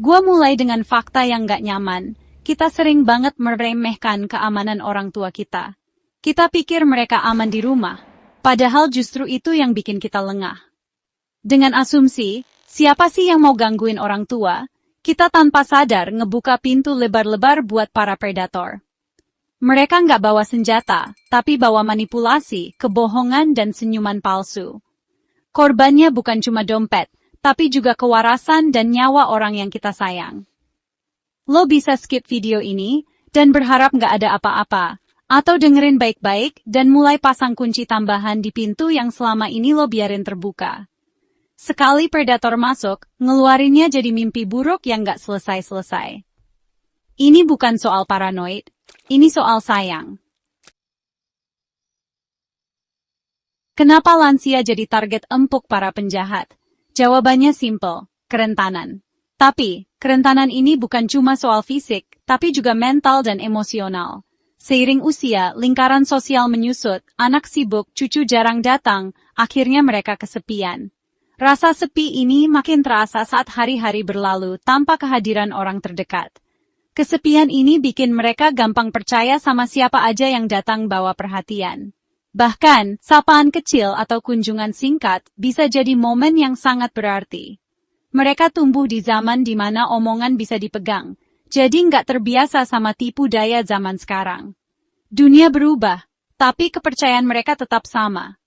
Gua mulai dengan fakta yang gak nyaman. Kita sering banget meremehkan keamanan orang tua kita. Kita pikir mereka aman di rumah, padahal justru itu yang bikin kita lengah. Dengan asumsi, siapa sih yang mau gangguin orang tua? Kita tanpa sadar ngebuka pintu lebar-lebar buat para predator. Mereka nggak bawa senjata, tapi bawa manipulasi, kebohongan, dan senyuman palsu. Korbannya bukan cuma dompet, tapi juga kewarasan dan nyawa orang yang kita sayang. Lo bisa skip video ini, dan berharap nggak ada apa-apa, atau dengerin baik-baik dan mulai pasang kunci tambahan di pintu yang selama ini lo biarin terbuka. Sekali predator masuk, ngeluarinnya jadi mimpi buruk yang nggak selesai-selesai. Ini bukan soal paranoid, ini soal sayang. Kenapa lansia jadi target empuk para penjahat? Jawabannya simple, kerentanan. Tapi, kerentanan ini bukan cuma soal fisik, tapi juga mental dan emosional. Seiring usia, lingkaran sosial menyusut, anak sibuk, cucu jarang datang, akhirnya mereka kesepian. Rasa sepi ini makin terasa saat hari-hari berlalu tanpa kehadiran orang terdekat. Kesepian ini bikin mereka gampang percaya sama siapa aja yang datang bawa perhatian. Bahkan, sapaan kecil atau kunjungan singkat bisa jadi momen yang sangat berarti. Mereka tumbuh di zaman di mana omongan bisa dipegang, jadi nggak terbiasa sama tipu daya zaman sekarang. Dunia berubah, tapi kepercayaan mereka tetap sama.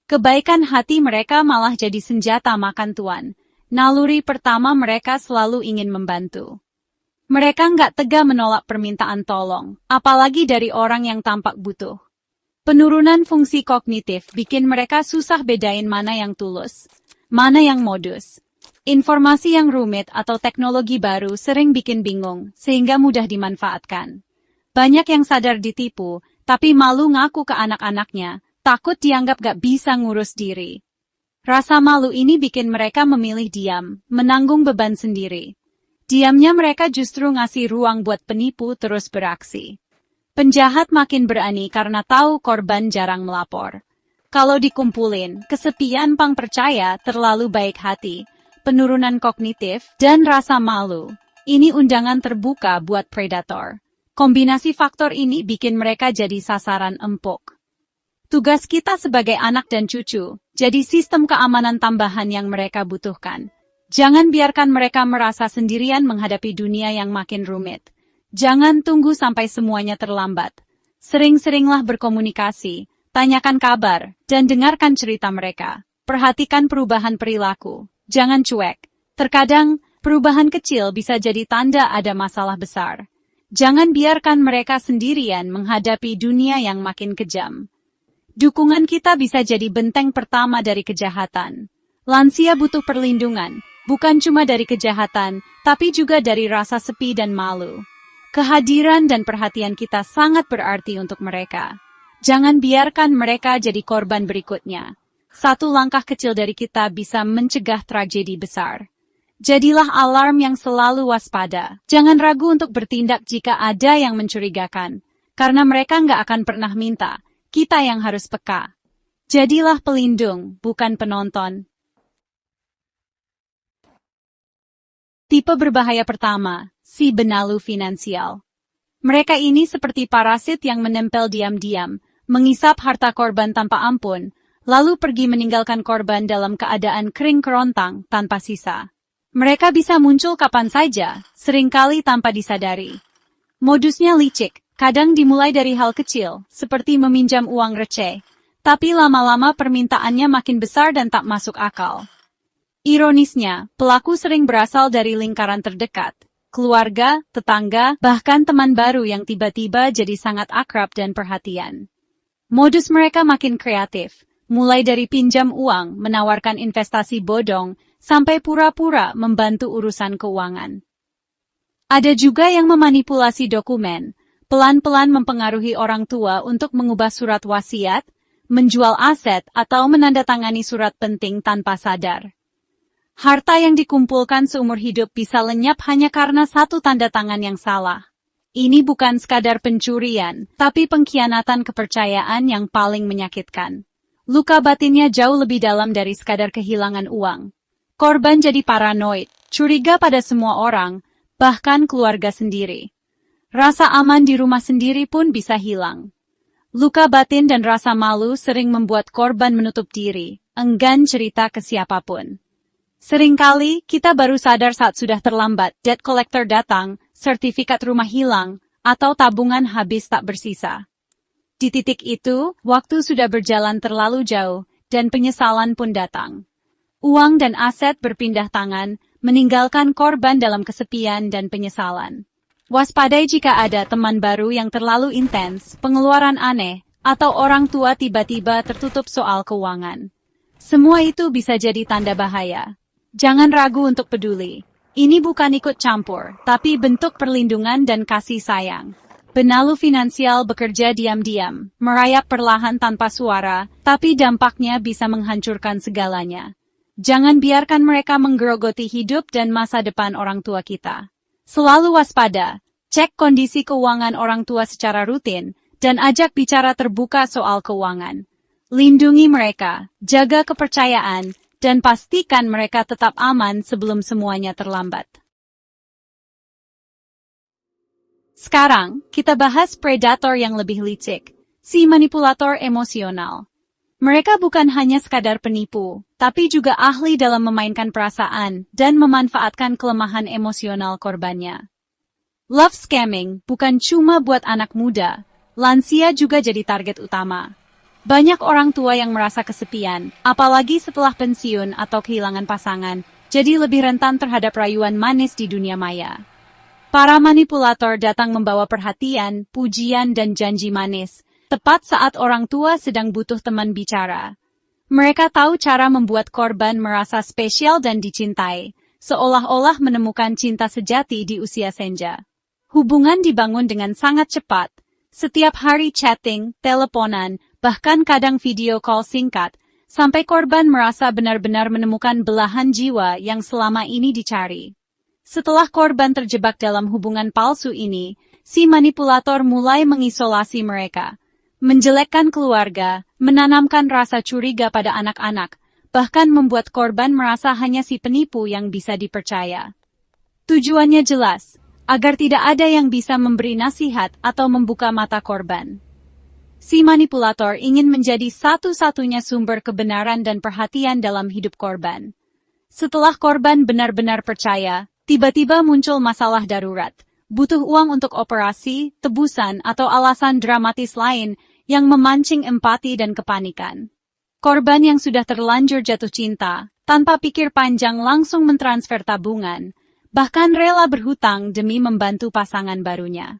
Kebaikan hati mereka malah jadi senjata makan tuan. Naluri pertama mereka selalu ingin membantu. Mereka nggak tega menolak permintaan tolong, apalagi dari orang yang tampak butuh. Penurunan fungsi kognitif bikin mereka susah bedain mana yang tulus, mana yang modus. Informasi yang rumit atau teknologi baru sering bikin bingung, sehingga mudah dimanfaatkan. Banyak yang sadar ditipu, tapi malu ngaku ke anak-anaknya, takut dianggap gak bisa ngurus diri. Rasa malu ini bikin mereka memilih diam, menanggung beban sendiri. Diamnya mereka justru ngasih ruang buat penipu terus beraksi. Penjahat makin berani karena tahu korban jarang melapor. Kalau dikumpulin, kesepian pang percaya terlalu baik hati, penurunan kognitif, dan rasa malu. Ini undangan terbuka buat predator. Kombinasi faktor ini bikin mereka jadi sasaran empuk. Tugas kita sebagai anak dan cucu, jadi sistem keamanan tambahan yang mereka butuhkan. Jangan biarkan mereka merasa sendirian menghadapi dunia yang makin rumit. Jangan tunggu sampai semuanya terlambat. Sering-seringlah berkomunikasi, tanyakan kabar, dan dengarkan cerita mereka. Perhatikan perubahan perilaku. Jangan cuek. Terkadang, perubahan kecil bisa jadi tanda ada masalah besar. Jangan biarkan mereka sendirian menghadapi dunia yang makin kejam. Dukungan kita bisa jadi benteng pertama dari kejahatan. Lansia butuh perlindungan, bukan cuma dari kejahatan, tapi juga dari rasa sepi dan malu. Kehadiran dan perhatian kita sangat berarti untuk mereka. Jangan biarkan mereka jadi korban berikutnya. Satu langkah kecil dari kita bisa mencegah tragedi besar. Jadilah alarm yang selalu waspada. Jangan ragu untuk bertindak jika ada yang mencurigakan. Karena mereka nggak akan pernah minta. Kita yang harus peka. Jadilah pelindung, bukan penonton. Tipe berbahaya pertama, si benalu finansial. Mereka ini seperti parasit yang menempel diam-diam, mengisap harta korban tanpa ampun, lalu pergi meninggalkan korban dalam keadaan kering kerontang tanpa sisa. Mereka bisa muncul kapan saja, seringkali tanpa disadari. Modusnya licik, kadang dimulai dari hal kecil, seperti meminjam uang receh, tapi lama-lama permintaannya makin besar dan tak masuk akal. Ironisnya, pelaku sering berasal dari lingkaran terdekat, keluarga, tetangga, bahkan teman baru yang tiba-tiba jadi sangat akrab dan perhatian. Modus mereka makin kreatif, mulai dari pinjam uang, menawarkan investasi bodong, sampai pura-pura membantu urusan keuangan. Ada juga yang memanipulasi dokumen, pelan-pelan mempengaruhi orang tua untuk mengubah surat wasiat, menjual aset, atau menandatangani surat penting tanpa sadar. Harta yang dikumpulkan seumur hidup bisa lenyap hanya karena satu tanda tangan yang salah. Ini bukan sekadar pencurian, tapi pengkhianatan kepercayaan yang paling menyakitkan. Luka batinnya jauh lebih dalam dari sekadar kehilangan uang. Korban jadi paranoid, curiga pada semua orang, bahkan keluarga sendiri. Rasa aman di rumah sendiri pun bisa hilang. Luka batin dan rasa malu sering membuat korban menutup diri, enggan cerita ke siapapun. Seringkali kita baru sadar saat sudah terlambat, debt collector datang, sertifikat rumah hilang, atau tabungan habis tak bersisa. Di titik itu, waktu sudah berjalan terlalu jauh, dan penyesalan pun datang. Uang dan aset berpindah tangan, meninggalkan korban dalam kesepian dan penyesalan. Waspadai jika ada teman baru yang terlalu intens, pengeluaran aneh, atau orang tua tiba-tiba tertutup soal keuangan. Semua itu bisa jadi tanda bahaya. Jangan ragu untuk peduli. Ini bukan ikut campur, tapi bentuk perlindungan dan kasih sayang. Benalu finansial bekerja diam-diam, merayap perlahan tanpa suara, tapi dampaknya bisa menghancurkan segalanya. Jangan biarkan mereka menggerogoti hidup dan masa depan orang tua kita. Selalu waspada, cek kondisi keuangan orang tua secara rutin, dan ajak bicara terbuka soal keuangan. Lindungi mereka, jaga kepercayaan, dan pastikan mereka tetap aman sebelum semuanya terlambat. Sekarang, kita bahas predator yang lebih licik, si manipulator emosional. Mereka bukan hanya sekadar penipu, tapi juga ahli dalam memainkan perasaan dan memanfaatkan kelemahan emosional korbannya. Love scamming bukan cuma buat anak muda, lansia juga jadi target utama. Banyak orang tua yang merasa kesepian, apalagi setelah pensiun atau kehilangan pasangan, jadi lebih rentan terhadap rayuan manis di dunia maya. Para manipulator datang membawa perhatian, pujian, dan janji manis, tepat saat orang tua sedang butuh teman bicara. Mereka tahu cara membuat korban merasa spesial dan dicintai, seolah-olah menemukan cinta sejati di usia senja. Hubungan dibangun dengan sangat cepat. Setiap hari chatting, teleponan, bahkan kadang video call singkat, sampai korban merasa benar-benar menemukan belahan jiwa yang selama ini dicari. Setelah korban terjebak dalam hubungan palsu ini, si manipulator mulai mengisolasi mereka. Menjelekkan keluarga, menanamkan rasa curiga pada anak-anak, bahkan membuat korban merasa hanya si penipu yang bisa dipercaya. Tujuannya jelas, agar tidak ada yang bisa memberi nasihat atau membuka mata korban. Si manipulator ingin menjadi satu-satunya sumber kebenaran dan perhatian dalam hidup korban. Setelah korban benar-benar percaya, tiba-tiba muncul masalah darurat, butuh uang untuk operasi, tebusan, atau alasan dramatis lain yang memancing empati dan kepanikan. Korban yang sudah terlanjur jatuh cinta, tanpa pikir panjang langsung mentransfer tabungan, bahkan rela berhutang demi membantu pasangan barunya.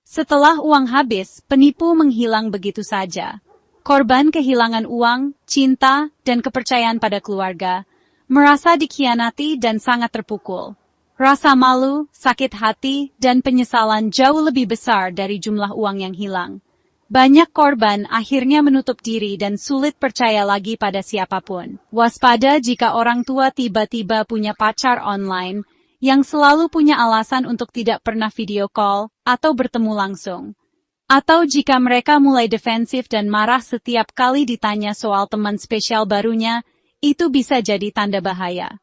Setelah uang habis, penipu menghilang begitu saja. Korban kehilangan uang, cinta, dan kepercayaan pada keluarga, merasa dikhianati dan sangat terpukul. Rasa malu, sakit hati, dan penyesalan jauh lebih besar dari jumlah uang yang hilang. Banyak korban akhirnya menutup diri dan sulit percaya lagi pada siapapun. Waspada jika orang tua tiba-tiba punya pacar online, yang selalu punya alasan untuk tidak pernah video call atau bertemu langsung. Atau jika mereka mulai defensif dan marah setiap kali ditanya soal teman spesial barunya, itu bisa jadi tanda bahaya.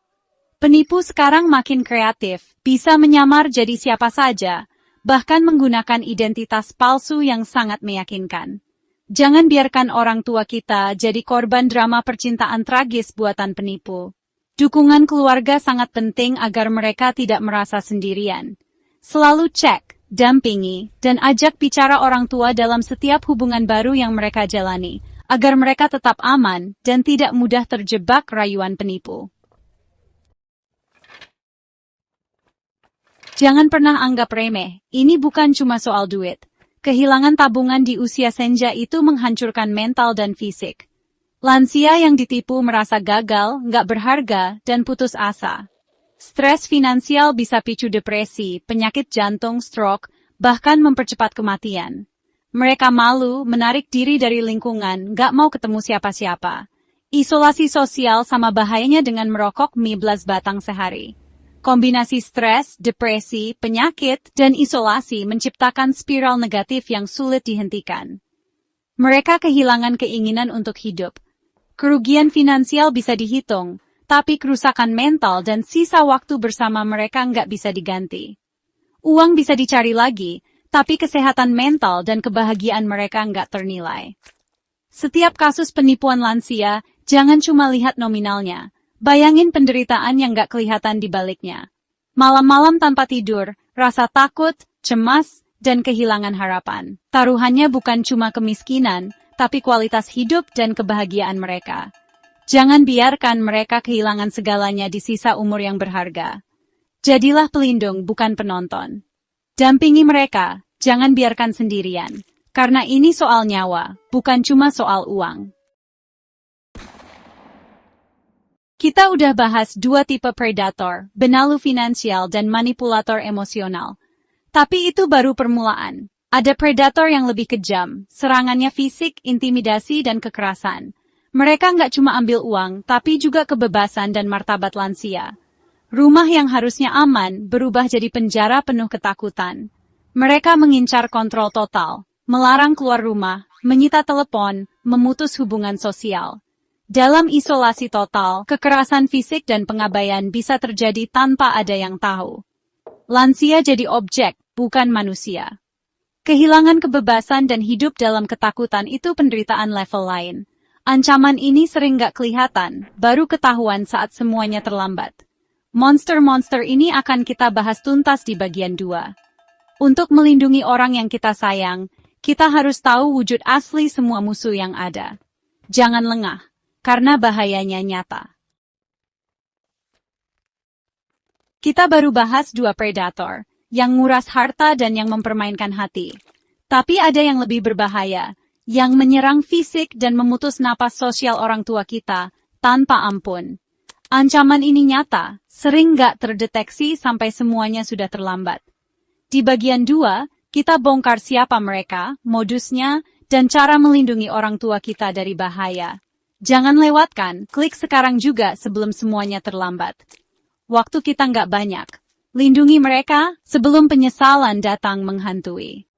Penipu sekarang makin kreatif, bisa menyamar jadi siapa saja, bahkan menggunakan identitas palsu yang sangat meyakinkan. Jangan biarkan orang tua kita jadi korban drama percintaan tragis buatan penipu. Dukungan keluarga sangat penting agar mereka tidak merasa sendirian. Selalu cek, dampingi, dan ajak bicara orang tua dalam setiap hubungan baru yang mereka jalani, agar mereka tetap aman dan tidak mudah terjebak rayuan penipu. Jangan pernah anggap remeh, ini bukan cuma soal duit. Kehilangan tabungan di usia senja itu menghancurkan mental dan fisik. Lansia yang ditipu merasa gagal, nggak berharga, dan putus asa. Stres finansial bisa picu depresi, penyakit jantung, stroke, bahkan mempercepat kematian. Mereka malu, menarik diri dari lingkungan, nggak mau ketemu siapa-siapa. Isolasi sosial sama bahayanya dengan merokok 15 batang sehari. Kombinasi stres, depresi, penyakit, dan isolasi menciptakan spiral negatif yang sulit dihentikan. Mereka kehilangan keinginan untuk hidup. Kerugian finansial bisa dihitung, tapi kerusakan mental dan sisa waktu bersama mereka nggak bisa diganti. Uang bisa dicari lagi, tapi kesehatan mental dan kebahagiaan mereka nggak ternilai. Setiap kasus penipuan lansia, jangan cuma lihat nominalnya. Bayangin penderitaan yang nggak kelihatan di baliknya. Malam-malam tanpa tidur, rasa takut, cemas, dan kehilangan harapan. Taruhannya bukan cuma kemiskinan, tapi kualitas hidup dan kebahagiaan mereka. Jangan biarkan mereka kehilangan segalanya di sisa umur yang berharga. Jadilah pelindung, bukan penonton. Dampingi mereka, jangan biarkan sendirian. Karena ini soal nyawa, bukan cuma soal uang. Kita udah bahas dua tipe predator, benalu finansial dan manipulator emosional. Tapi itu baru permulaan. Ada predator yang lebih kejam, serangannya fisik, intimidasi, dan kekerasan. Mereka nggak cuma ambil uang, tapi juga kebebasan dan martabat lansia. Rumah yang harusnya aman berubah jadi penjara penuh ketakutan. Mereka mengincar kontrol total, melarang keluar rumah, menyita telepon, memutus hubungan sosial. Dalam isolasi total, kekerasan fisik dan pengabaian bisa terjadi tanpa ada yang tahu. Lansia jadi objek, bukan manusia. Kehilangan kebebasan dan hidup dalam ketakutan itu penderitaan level lain. Ancaman ini sering gak kelihatan, baru ketahuan saat semuanya terlambat. Monster-monster ini akan kita bahas tuntas di bagian 2. Untuk melindungi orang yang kita sayang, kita harus tahu wujud asli semua musuh yang ada. Jangan lengah, karena bahayanya nyata. Kita baru bahas 2 predator, yang nguras harta dan yang mempermainkan hati. Tapi ada yang lebih berbahaya, yang menyerang fisik dan memutus napas sosial orang tua kita, tanpa ampun. Ancaman ini nyata, sering gak terdeteksi sampai semuanya sudah terlambat. Di bagian 2, kita bongkar siapa mereka, modusnya, dan cara melindungi orang tua kita dari bahaya. Jangan lewatkan, klik sekarang juga sebelum semuanya terlambat. Waktu kita nggak banyak. Lindungi mereka sebelum penyesalan datang menghantui.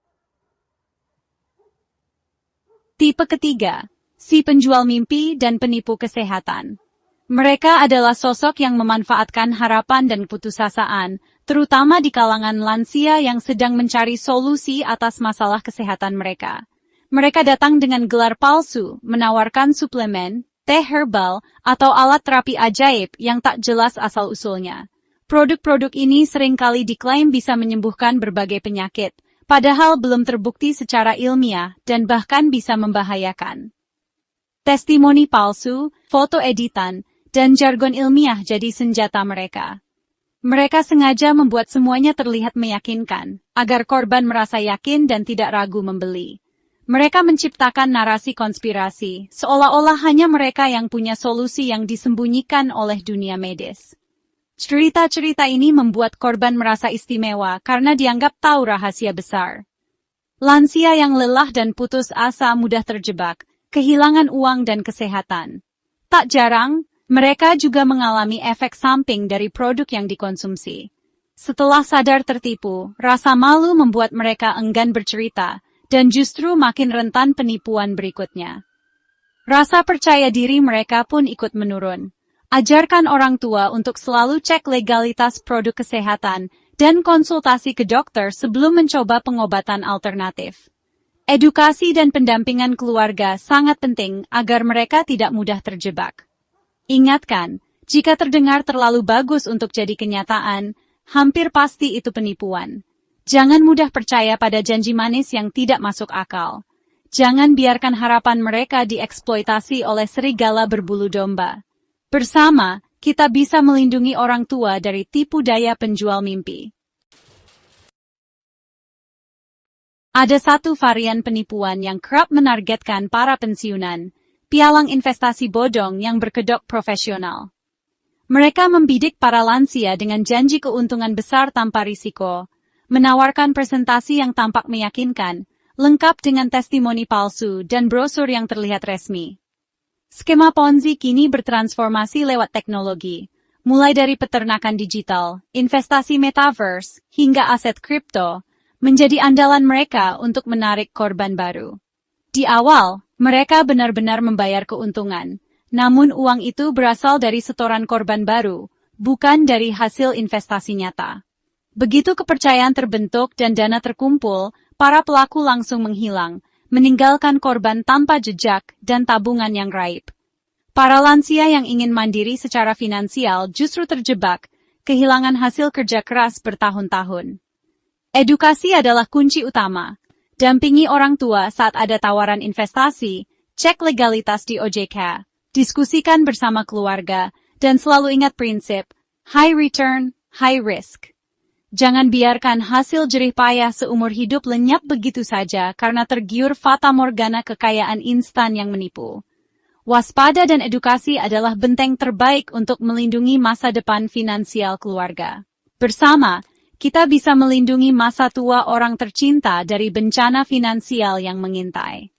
Tipe ketiga, si penjual mimpi dan penipu kesehatan. Mereka adalah sosok yang memanfaatkan harapan dan putusasaan, terutama di kalangan lansia yang sedang mencari solusi atas masalah kesehatan mereka. Mereka datang dengan gelar palsu, menawarkan suplemen, teh herbal, atau alat terapi ajaib yang tak jelas asal-usulnya. Produk-produk ini seringkali diklaim bisa menyembuhkan berbagai penyakit, padahal belum terbukti secara ilmiah dan bahkan bisa membahayakan. Testimoni palsu, foto editan, dan jargon ilmiah jadi senjata mereka. Mereka sengaja membuat semuanya terlihat meyakinkan, agar korban merasa yakin dan tidak ragu membeli. Mereka menciptakan narasi konspirasi, seolah-olah hanya mereka yang punya solusi yang disembunyikan oleh dunia medis. Cerita-cerita ini membuat korban merasa istimewa karena dianggap tahu rahasia besar. Lansia yang lelah dan putus asa mudah terjebak, kehilangan uang dan kesehatan. Tak jarang, mereka juga mengalami efek samping dari produk yang dikonsumsi. Setelah sadar tertipu, rasa malu membuat mereka enggan bercerita, dan justru makin rentan penipuan berikutnya. Rasa percaya diri mereka pun ikut menurun. Ajarkan orang tua untuk selalu cek legalitas produk kesehatan dan konsultasi ke dokter sebelum mencoba pengobatan alternatif. Edukasi dan pendampingan keluarga sangat penting agar mereka tidak mudah terjebak. Ingatkan, jika terdengar terlalu bagus untuk jadi kenyataan, hampir pasti itu penipuan. Jangan mudah percaya pada janji manis yang tidak masuk akal. Jangan biarkan harapan mereka dieksploitasi oleh serigala berbulu domba. Bersama, kita bisa melindungi orang tua dari tipu daya penjual mimpi. Ada satu varian penipuan yang kerap menargetkan para pensiunan, pialang investasi bodong yang berkedok profesional. Mereka membidik para lansia dengan janji keuntungan besar tanpa risiko, menawarkan presentasi yang tampak meyakinkan, lengkap dengan testimoni palsu dan brosur yang terlihat resmi. Skema Ponzi kini bertransformasi lewat teknologi, mulai dari peternakan digital, investasi metaverse, hingga aset kripto, menjadi andalan mereka untuk menarik korban baru. Di awal, mereka benar-benar membayar keuntungan, Namun uang itu berasal dari setoran korban baru, bukan dari hasil investasi nyata. Begitu kepercayaan terbentuk dan dana terkumpul, para pelaku langsung menghilang, meninggalkan korban tanpa jejak dan tabungan yang raib. Para lansia yang ingin mandiri secara finansial justru terjebak, kehilangan hasil kerja keras bertahun-tahun. Edukasi adalah kunci utama. Dampingi orang tua saat ada tawaran investasi, cek legalitas di OJK, diskusikan bersama keluarga, dan selalu ingat prinsip, high return, high risk. Jangan biarkan hasil jerih payah seumur hidup lenyap begitu saja karena tergiur fata morgana kekayaan instan yang menipu. Waspada dan edukasi adalah benteng terbaik untuk melindungi masa depan finansial keluarga. Bersama, kita bisa melindungi masa tua orang tercinta dari bencana finansial yang mengintai.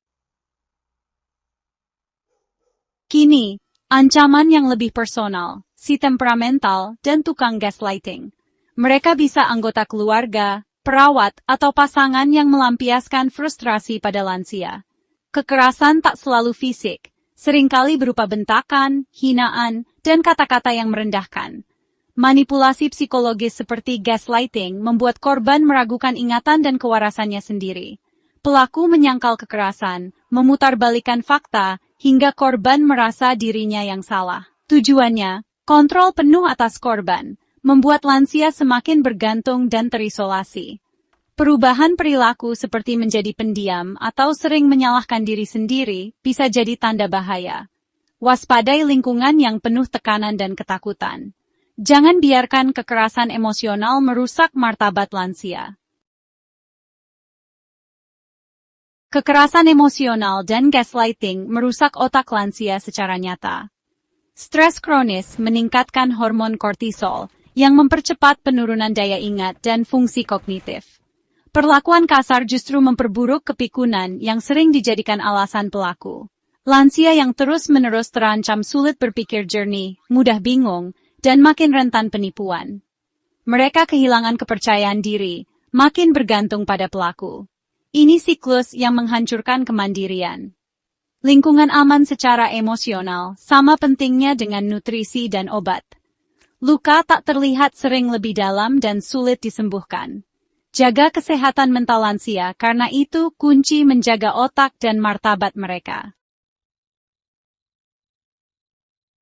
Kini, ancaman yang lebih personal, si temperamental, dan tukang gaslighting. Mereka bisa anggota keluarga, perawat, atau pasangan yang melampiaskan frustrasi pada lansia. Kekerasan tak selalu fisik, seringkali berupa bentakan, hinaan, dan kata-kata yang merendahkan. Manipulasi psikologis seperti gaslighting membuat korban meragukan ingatan dan kewarasannya sendiri. Pelaku menyangkal kekerasan, memutarbalikkan fakta, hingga korban merasa dirinya yang salah. Tujuannya, kontrol penuh atas korban, membuat lansia semakin bergantung dan terisolasi. Perubahan perilaku seperti menjadi pendiam atau sering menyalahkan diri sendiri bisa jadi tanda bahaya. Waspadai lingkungan yang penuh tekanan dan ketakutan. Jangan biarkan kekerasan emosional merusak martabat lansia. Kekerasan emosional dan gaslighting merusak otak lansia secara nyata. Stres kronis meningkatkan hormon kortisol yang mempercepat penurunan daya ingat dan fungsi kognitif. Perlakuan kasar justru memperburuk kepikunan yang sering dijadikan alasan pelaku. Lansia yang terus-menerus terancam sulit berpikir jernih, mudah bingung, dan makin rentan penipuan. Mereka kehilangan kepercayaan diri, makin bergantung pada pelaku. Ini siklus yang menghancurkan kemandirian. Lingkungan aman secara emosional sama pentingnya dengan nutrisi dan obat. Luka tak terlihat sering lebih dalam dan sulit disembuhkan. Jaga kesehatan mental lansia karena itu kunci menjaga otak dan martabat mereka.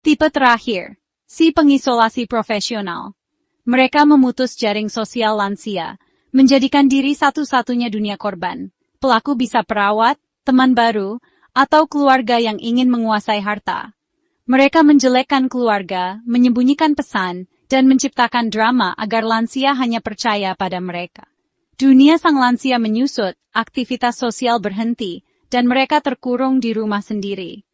Tipe terakhir, si pengisolasi profesional. Mereka memutus jaring sosial lansia, menjadikan diri satu-satunya dunia korban. Pelaku bisa perawat, teman baru, atau keluarga yang ingin menguasai harta. Mereka menjelekkan keluarga, menyembunyikan pesan, dan menciptakan drama agar lansia hanya percaya pada mereka. Dunia sang lansia menyusut, aktivitas sosial berhenti, dan mereka terkurung di rumah sendiri.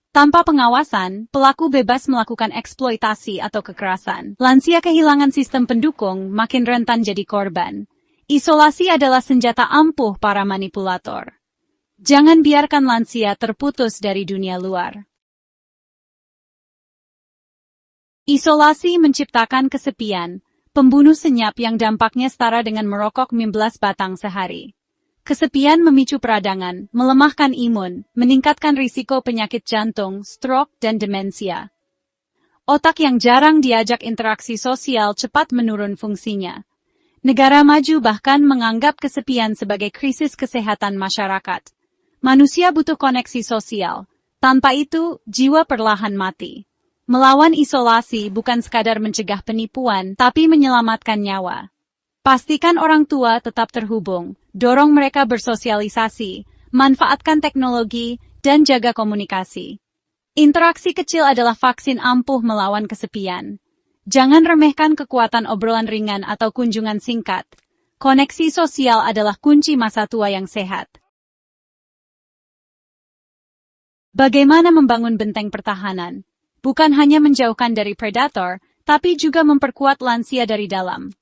Tanpa pengawasan, pelaku bebas melakukan eksploitasi atau kekerasan. Lansia kehilangan sistem pendukung, makin rentan jadi korban. Isolasi adalah senjata ampuh para manipulator. Jangan biarkan lansia terputus dari dunia luar. Isolasi menciptakan kesepian, pembunuh senyap yang dampaknya setara dengan merokok 15 batang sehari. Kesepian memicu peradangan, melemahkan imun, meningkatkan risiko penyakit jantung, stroke, dan demensia. Otak yang jarang diajak interaksi sosial cepat menurun fungsinya. Negara maju bahkan menganggap kesepian sebagai krisis kesehatan masyarakat. Manusia butuh koneksi sosial. Tanpa itu, jiwa perlahan mati. Melawan isolasi bukan sekadar mencegah penipuan, tapi menyelamatkan nyawa. Pastikan orang tua tetap terhubung, dorong mereka bersosialisasi, manfaatkan teknologi, dan jaga komunikasi. Interaksi kecil adalah vaksin ampuh melawan kesepian. Jangan remehkan kekuatan obrolan ringan atau kunjungan singkat. Koneksi sosial adalah kunci masa tua yang sehat. Bagaimana membangun benteng pertahanan? Bukan hanya menjauhkan dari predator, tapi juga memperkuat lansia dari dalam.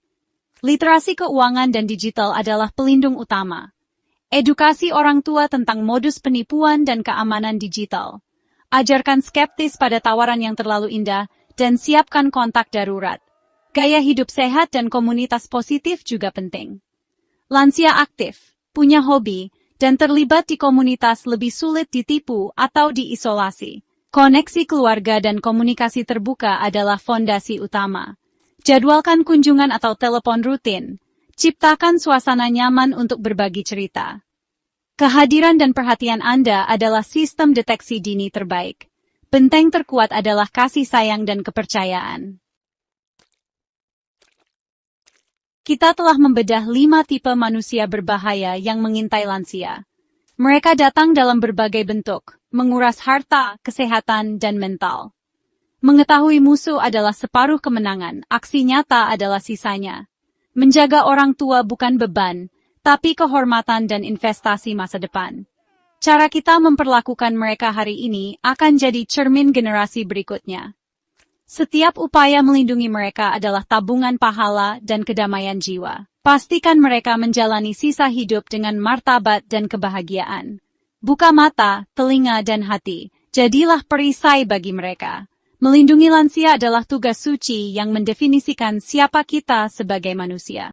Literasi keuangan dan digital adalah pelindung utama. Edukasi orang tua tentang modus penipuan dan keamanan digital. Ajarkan skeptis pada tawaran yang terlalu indah, dan siapkan kontak darurat. Gaya hidup sehat dan komunitas positif juga penting. Lansia aktif, punya hobi, dan terlibat di komunitas lebih sulit ditipu atau diisolasi. Koneksi keluarga dan komunikasi terbuka adalah fondasi utama. Jadwalkan kunjungan atau telepon rutin. Ciptakan suasana nyaman untuk berbagi cerita. Kehadiran dan perhatian Anda adalah sistem deteksi dini terbaik. Benteng terkuat adalah kasih sayang dan kepercayaan. Kita telah membedah 5 tipe manusia berbahaya yang mengintai lansia. Mereka datang dalam berbagai bentuk, menguras harta, kesehatan, dan mental. Mengetahui musuh adalah separuh kemenangan, aksi nyata adalah sisanya. Menjaga orang tua bukan beban, tapi kehormatan dan investasi masa depan. Cara kita memperlakukan mereka hari ini akan jadi cermin generasi berikutnya. Setiap upaya melindungi mereka adalah tabungan pahala dan kedamaian jiwa. Pastikan mereka menjalani sisa hidup dengan martabat dan kebahagiaan. Buka mata, telinga, dan hati. Jadilah perisai bagi mereka. Melindungi lansia adalah tugas suci yang mendefinisikan siapa kita sebagai manusia.